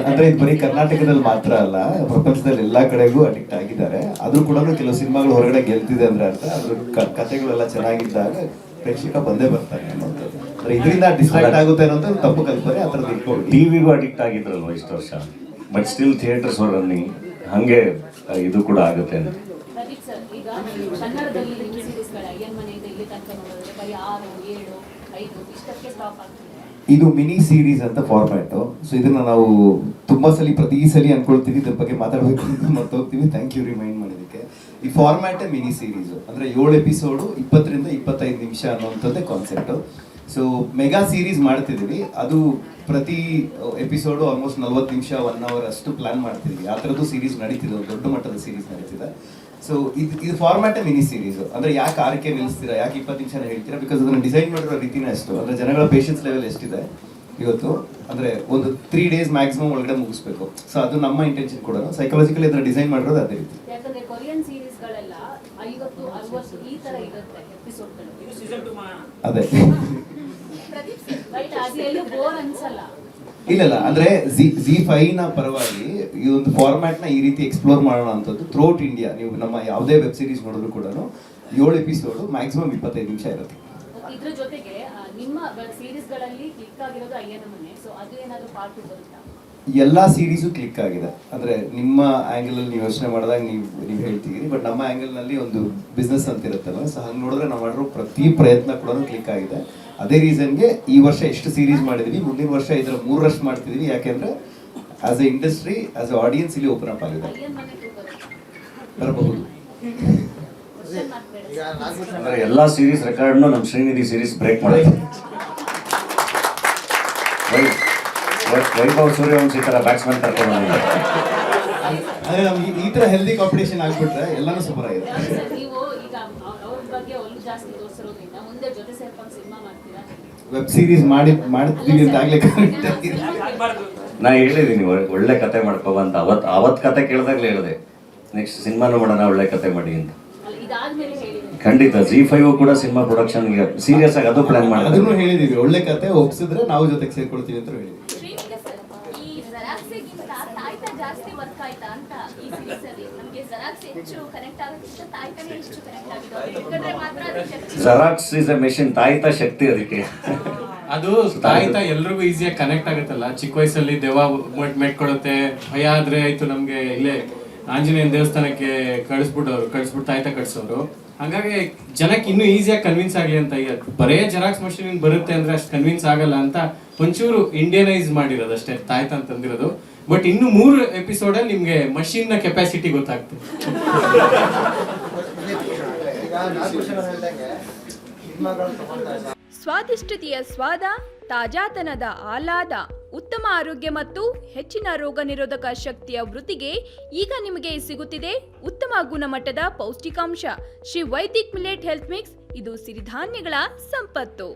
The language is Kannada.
ಅಂದ್ರೆ ಇದು ಬರೀ ಕರ್ನಾಟಕದಲ್ಲಿ ಮಾತ್ರ ಅಲ್ಲ, ಪ್ರಪಂಚದಲ್ಲಿ ಎಲ್ಲಾ ಕಡೆಗೂ ಅಡಿಕ್ಟ್ ಆಗಿದ್ದಾರೆ. ಆದ್ರೂ ಕೂಡ ಕೆಲವು ಸಿನಿಮಾಗಳು ಹೊರಗಡೆ ಗೆಲ್ತಿದೆ ಅಂದ್ರೆ ಅರ್ಥ ಅದ್ರ ಕಥೆಗಳೆಲ್ಲ ಚೆನ್ನಾಗಿದ್ದಾಗ ಪ್ರೇಕ್ಷಕ ಬಂದೇ ಬರ್ತಾನೆ ಅನ್ನೋದು. ಅಂದ್ರೆ ಇದರಿಂದ ಡಿಸ್ಟ್ರಾಕ್ಟ್ ಆಗುತ್ತೆ ಅನ್ನೋದು ತಪ್ಪು ಕಲ್ಪನೆ. ಆ ಥರದ್ದು ಇಟ್ಕೊಂಡು ಟಿವಿಗೂ ಅಡಿಕ್ಟ್ ಆಗಿದ್ರಲ್ವ ಇಷ್ಟು ವರ್ಷ, ಬಟ್ ಸ್ಟಿಲ್ ಥಿಯೇಟರ್ಸ್ ರನ್ನಿಂಗ್, ಹಂಗೆ ಇದು ಕೂಡ ಆಗುತ್ತೆ ಅಂತ. ಈಗ ಕನ್ನಡದಲ್ಲಿ ಸೀರೀಸ್ಗಳ ಅಯ್ಯನ್ ಮನೆಯಿಂದ ಇಲ್ಲಿ ತನಕ ನೋಡಿದ್ರೆ ಬರೀ 6, 7, 5 ಇಷ್ಟಕ್ಕೆ ಸ್ಟಾಪ್ ಆಗ್ತದೆ. ಇದು ಮಿನಿ ಸೀರೀಸ್ ಅಂತ ಫಾರ್ಮ್ಯಾಟ್. ಸೊ ಇದನ್ನ ನಾವು ತುಂಬಾ ಪ್ರತಿ ಸಲ ಅನ್ಕೊಳ್ತೀವಿ, ಇದ್ರ ಬಗ್ಗೆ ಮಾತಾಡ್ಬೇಕು ಅಂತ ಮರ್ತೋಗ್ತೀವಿ. ಥ್ಯಾಂಕ್ ಯು ರಿಮೈಂಡ್ ಮಾಡಿದಕ್ಕೆ. ಈ ಫಾರ್ಮ್ಯಾಟ್ ಮಿನಿ ಸೀರೀಸ್ ಅಂದ್ರೆ 7 ಎಪಿಸೋಡು 20 ರಿಂದ 25 ನಿಮಿಷ ಅನ್ನುವಂಥದ್ದೇ ಕಾನ್ಸೆಪ್ಟ್. ಸೊ ಮೆಗಾ ಸೀರೀಸ್ ಮಾಡ್ತಿದ್ದೀವಿ, ಅದು ಪ್ರತಿ ಎಪಿಸೋಡು ಆಲ್ಮೋಸ್ಟ್ 40 ನಿಮಿಷ 1 ಅವರ್ ಅಷ್ಟು ಪ್ಲಾನ್ ಮಾಡ್ತಿದ್ವಿ. ಆ ಥರದ್ದು ಸೀರೀಸ್ ನಡೀತಿದೆ, ಒಂದು ದೊಡ್ಡ ಮಟ್ಟದ ಸೀರೀಸ್ ನಡೀತಿದೆ. ಸೊ ಇದು ಫಾರ್ಮ್ಯಾಟ್ ಮಿನಿ ಸೀರೀಸ್. ಅಂದ್ರೆ ಯಾಕೆ 6ಕ್ಕೆ ನಿಲ್ಲಿಸ್ತೀರಾ, ಯಾಕೆ 20 ನಿಮಿಷ ಹೇಳ್ತೀರಾ? ಬಿಕಾಸ್ ಅದನ್ನ ಡಿಸೈನ್ ಮಾಡಿರೋ ರೀತಿನೇ ಅಷ್ಟು. ಅಂದ್ರೆ ಜನಗಳ ಪೇಷನ್ಸ್ ಲೆವೆಲ್ ಎಷ್ಟಿದೆ ಇವತ್ತು, ಅಂದ್ರೆ ಒಂದು 3 ಡೇಸ್ ಮ್ಯಾಕ್ಸಿಮಮ್ ಒಳಗಡೆ ಮುಗಿಸ್ಬೇಕು. ಸೊ ಅದು ನಮ್ಮ ಇಂಟೆನ್ಷನ್ ಕೂಡ. ಸೈಕಾಲಜಿಕಲಿ ಅದನ್ನ ಡಿಸೈನ್ ಮಾಡಿರೋದು ಅದೇ ರೀತಿ. ಯಾಕಂದ್ರೆ ಕೊರಿಯನ್ ಸೀರೀಸ್ಗಳೆಲ್ಲ 50, 60 ಈ ತರ ಇರುತ್ತೆ ಎಪಿಸೋಡ್ಗಳು. ಅದೇ ರೈಟ್, ಅದು ಎಲ್ಲೂ ಬೋರ್ ಅನ್ಸಲ್ಲ. ಇಲ್ಲ, ಅಂದ್ರೆ Z5 ನ ಪರವಾಗಿ ಈ ಒಂದು ಫಾರ್ಮ್ಯಾಟ್ ನ ಈ ರೀತಿ ಎಕ್ಸ್ಪ್ಲೋರ್ ಮಾಡೋಣ ಅಂತದ್ದು ಥ್ರೂಔಟ್ ಇಂಡಿಯಾ. ನೀವು ನಮ್ಮ ಯಾವುದೇ ವೆಬ್ ಸೀರೀಸ್ ನೋಡಿದ್ರು ಕೂಡ 7 ಎಪಿಸೋಡು ಮ್ಯಾಕ್ಸಿಮಮ್ 25 ನಿಮಿಷ ಇರುತ್ತೆ. ಇದ್ರ ಜೊತೆಗೆ ನಿಮ್ಮ ಸೀರೀಸ್ಗಳಲ್ಲಿ ಕ್ಲಿಕ್ ಆಗಿರೋದು ಅಯ್ಯನ ಮನೆ. ಸೊ ಅದು ಏನಾದರೂ ಪಾರ್ಟ್ 2 ಬರುತ್ತಾ? ಎಲ್ಲಾ ಸೀರೀಸು ಕ್ಲಿಕ್ ಆಗಿದೆ. ಅಂದ್ರೆ ನಿಮ್ಮ ಆಂಗಲ್ ಅಲ್ಲಿ ನೀವು ಯೋಚನೆ ಮಾಡಿದಾಗ ನೀವು ಹೇಳ್ತೀರಿ, ಬಟ್ ನಮ್ಮ ಆಂಗಲ್ ನಲ್ಲಿ ಒಂದು ಬಿಸ್ನೆಸ್ ಅಂತ ಇರುತ್ತಲ್ಲ, ಸೊ ಹಂಗೆ ನೋಡಿದ್ರೆ ನಾವು ಮಾಡಿರೋ ಪ್ರತಿ ಪ್ರಯತ್ನ ಕೂಡ ಕ್ಲಿಕ್ ಆಗಿದೆ. ಅದೇ ರೀಸನ್ಗೆ ಈ ವರ್ಷ ಎಷ್ಟು ಸೀರೀಸ್ ಮಾಡಿದೀವಿ, ಮುಂದಿನ ವರ್ಷ ಇದರ 3ರಷ್ಟು ಮಾಡ್ತಿದೀವಿ. ಯಾಕೆಂದ್ರೆ as A industry, as A audience ಇಲ್ಲಿ ಓಪನ್ ಅಪ್ ಆಗಿದೆ. ಬರಬಹುದು. ಅಂದ್ರೆ ಎಲ್ಲಾ ಸೀರೀಸ್ ರೆಕಾರ್ಡ್ನು ನಮ್ಮ ಶ್ರೀನಿಧಿ ಸೀರೀಸ್ ಬ್ರೇಕ್ ಮಾಡುತ್ತೆ. ವೈಭವ್ ಸೂರ್ಯವಂಶಿ ಈ ತರ ಬ್ಯಾಟ್ಸ್ಮನ್ ಕರ್ಕೊಂಡು ಬಂದಿದ್ದಾರೆ. ಅದೇ ನಮ್ಗೆ ಈ ತರ ಹೆಲ್ದಿ ಕಾಂಪಿಟೇಷನ್ ಆಗ್ಬಿಟ್ರೆ ಎಲ್ಲಾನು ಸೂಪರ್ ಆಗಿದೆ. ನೀವು ಈಗ ಅವ್ರ ಬಗ್ಗೆ ಒಳ್ಳೆ ಜಾಸ್ತಿ ತೋರಿಸಿರೋದ್ರಿಂದ ಮುಂದೆ ಜೊತೆ ಸೇರ್ಕೊಂಡು ಸಿನಿಮಾ ಮಾಡ್ತೀರಾ? ವೆಬ್ ಸೀರೀಸ್ ಮಾಡ್ತೀವಿ ಅಂತ ಆಗ್ಲೇ ನಾ ಹೇಳಿದೀನಿ ಒಳ್ಳೆ ಕತೆ ಮಾಡ್ಕೋ ಅಂತ. ಅವತ್ ಕತೆ ಕೇಳಿದಾಗ್ಲೇ ಹೇಳಿದೆ ನೆಕ್ಸ್ಟ್ ಸಿನಿಮಾನು ಮಾಡೋಣ, ಒಳ್ಳೆ ಕತೆ ಮಾಡಿ ಅಂತ. ಇದಾದ್ಮೇಲೆ ಹೇಳಿದ್ದೀನಿ ಖಂಡಿತ Z5 ಕೂಡ ಸಿನಿಮಾ ಪ್ರೊಡಕ್ಷನ್ ಸೀರಿಯಸ್ ಆಗಿ ಅದು ಪ್ಲಾನ್ ಮಾಡಿ ಅದನ್ನು ಹೇಳಿದೀವಿ. ಒಳ್ಳೆ ಕತೆ ಒಪ್ಸಿದ್ರೆ ನಾವು ಜೊತೆಗೆ ಸೇರ್ಕೊಳ್ತೀವಿ ಅಂತ ಹೇಳಿದ್ವಿ. ಈ ಜೆರಾಕ್ಸ್ಗಿಂತ ತಾಯ್ತ ಜಾಸ್ತಿ ವರ್ಕ್ ಆಯ್ತಾ ಅಂತ ಈ ಸೀರೀಸ್ ಅಲ್ಲಿ. ನಮಗೆ ಜೆರಾಕ್ಸ್ ಹೆಚ್ಚು ಕನೆಕ್ಟ್ ಆಗೋಕ್ಕಿಂತ ತಾಯ್ತನೇ ಹೆಚ್ಚು ಕನೆಕ್ಟ್ ಆಗಿದೆ. ಯಾಕಂದ್ರೆ ಮಾತ್ರ ಜೆರಾಕ್ಸ್ ಇಸ್ ಎ ಮೆಷಿನ್, ತಾಯ್ತ ಶಕ್ತಿ ಅದಕ್ಕೆ. ಅದು ತಾಯ್ತ ಎಲ್ರಿಗೂ ಈಸಿಯಾಗಿ ಕನೆಕ್ಟ್ ಆಗುತ್ತಲ್ಲ. ಚಿಕ್ಕ ವಯಸ್ಸಲ್ಲಿ ದೆವ್ವ ಮೆಟ್ಕೊಳುತ್ತೆ, ಭಯ ಆದ್ರೆ ಆಯ್ತು ನಮ್ಗೆ ಇಲ್ಲೇ ಆಂಜನೇಯನ ದೇವಸ್ಥಾನಕ್ಕೆ ಕಳಿಸ್ಬಿಟ್ಟು ತಾಯ್ತ ಕಟ್ಸೋರು. ಹಾಗಾಗಿ ಜನಕ್ಕೆ ಇನ್ನೂ ಈಸಿಯಾಗಿ ಕನ್ವಿನ್ಸ್ ಆಗಲಿ ಅಂತ. ಈಗ ಬರೇ ಜೆರಾಕ್ಸ್ ಮಷೀನ್ ಬರುತ್ತೆ ಅಂದ್ರೆ ಅಷ್ಟು ಕನ್ವಿನ್ಸ್ ಆಗಲ್ಲ ಅಂತ ಒಂಚೂರು ಇಂಡಿಯನೈಸ್ ಮಾಡಿರೋದು ಅಷ್ಟೇ ತಾಯ್ತ ಅಂತಂದಿರೋದು. ಬಟ್ ಇನ್ನು 3 ಎಪಿಸೋಡಲ್ಲಿ ನಿಮ್ಗೆ ಮಷೀನ್ ನ ಕೆಪಾಸಿಟಿ ಗೊತ್ತಾಗ್ತದೆ. ಸ್ವಾದಿಷ್ಟತೆಯ ಸ್ವಾದ, ತಾಜಾತನದ ಆಹ್ಲಾದ, ಉತ್ತಮ ಆರೋಗ್ಯ ಮತ್ತು ಹೆಚ್ಚಿನ ರೋಗ ನಿರೋಧಕ ಶಕ್ತಿಯ ವೃದ್ಧಿಗೆ ಈಗ ನಿಮಗೆ ಸಿಗುತ್ತಿದೆ ಉತ್ತಮ ಗುಣಮಟ್ಟದ ಪೌಷ್ಟಿಕಾಂಶ Shri Vaidik millet health mix. ಇದು ಸಿರಿಧಾನ್ಯಗಳ ಸಂಪತ್ತು.